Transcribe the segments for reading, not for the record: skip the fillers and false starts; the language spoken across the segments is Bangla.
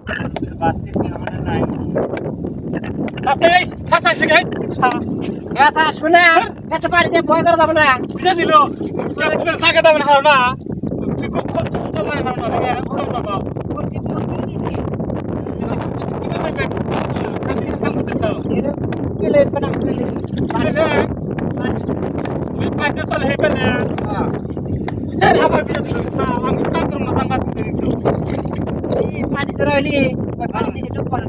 বাসে কি আমাদের নাই তাতে ফাঁসা শিখে এত শুনে এত পানিতে ভয় করে যাবো না বুঝে দিল তুমি সাকাটা মানে হারো না তুই খুব খরচ করতে পারে না না রে উসল বাবা পাইতে চলে হে পেলে আবার বিয়ে দিল আমি কাম করব না জানবা দিল পানি ধরা হইলি পানি দিয়ে তো পরে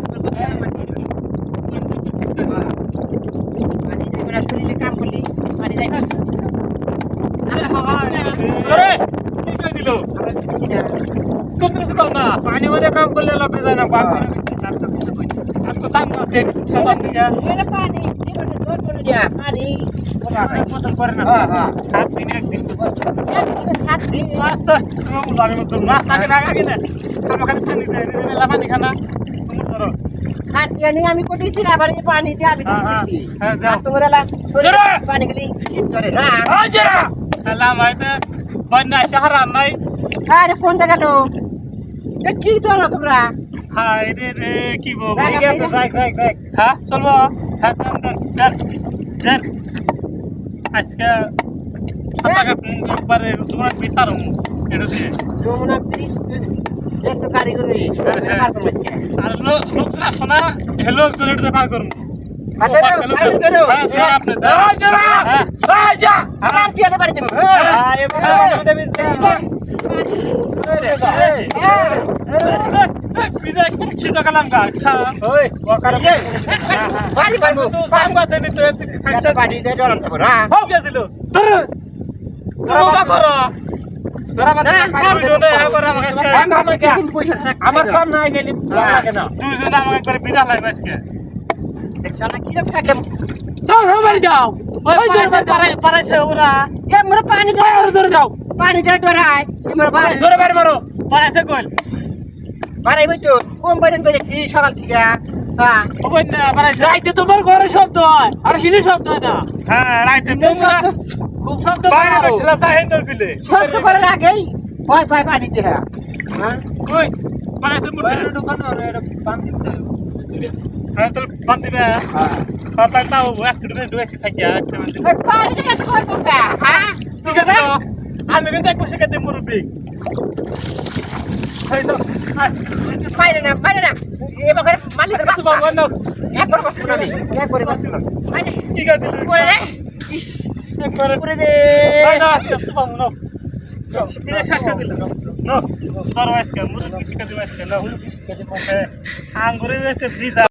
পানি যাইবে না শরীরে কাম করলি পানি যাইবে আরে কি কই দিল কত কিছু কম না পানি মধ্যে কাম করলে লবে যায় না বাপ আর তো কিছু কই আমি তো জান না দেখ সাবান দিয়া এর পানি জীবনে জোর করে দিয়া পানি পছন্দ করে না সাত দিন একদিন হাত দিয়ে মাস্ত তুমি বলার মত মাছ থাকে না আগে না আমাকে পানি দেয় মেলা পানি খানা তুমি ধরো হাত দিয়ে নিয়ে আমি কোটিছি আবার এই পানি দিয়ে আমি দিছি হ্যাঁ যাও তোমরা লা জোরে! পানি গলি ধরে না আজরা আল্লাহ মাইতে বন্যা শহর নাই আরে কোন জায়গা তো এ কি ধরো তোমরা হাই রে রে কি বল ঠিক আছে, রাইট হ্যাঁ চলবো হ্যাঁ দেন আজকে টাকা একবারে তোমার বিচারো এটা দিয়ে যমুনা ব্রিজ যেত কারিগরি পার করবে আর লোক শোনা হেলো জোরে পার করব আচ্ছা পার করো হ্যাঁ আপনি আজরা আজা আমার দিয়ে বাড়ি দেব আরে পিজা একদম খিদা কালাম গাছা ওই ওকার বাড়ি পারবো সামবা দেনি তো খাইতে বাড়ি দিয়ে ডরাম থাকো না হাও কে দিল ধর তোরা করো তোরা মানে দুইজনে হ্যাঁ করে আমাকে আমার কাম নাই গেলি লাগে না দুইজনে আমাকে করে পিজা লাগবে আজকে দেখছ না কি রকম থাকে যাও বাড়ি যাও ওই পারাইছে ওরা এ মোর পানি দে ধরে যাও পানি দে ডরাই মোর বাড়ি জোরে বাড়ি মারো পারাইছে কই বাড়াই বইতো কম বাইরেন বেরেছি সকাল থেকে হ্যাঁ ওই না পারাইছে রাইতে তোমার ঘরে শব্দ হয় আর হিলি শব্দ হয় না হ্যাঁ রাইতে তোমরা খুব শব্দ বাইরে করো। বেঠলা সাহেন্ডর বিলে সহ্য করার আগেই ভয় ভয় পানি দে হ্যাঁ ওই পারাইছে মুড়ে বাইরে ঢোকানো আর এটা পান দিতে হবে। হ্যাঁ তো বাদ দিবে হ্যাঁ তাই তাও এক কিলো দুয়েছি থাকিয়া একটা মানে ওই পানি দে কই পোকা হ্যাঁ ঠিক আছে আমি কিন্তু এক বসে খেতে মুরব্বি এই তো বাইরে না এবার মালিকের তো বাবা না একবার বসবো না আমি একবারে বসবো না মানে কি গাছ দিল পরে রে ইস একবারে পরে রে না আজকে তো বাবা না এটা শেষ করে দিল না তোর আজকে মুরব্বি শিখে দিবে আজকে না আঙ্গুরে বেসে ভিজা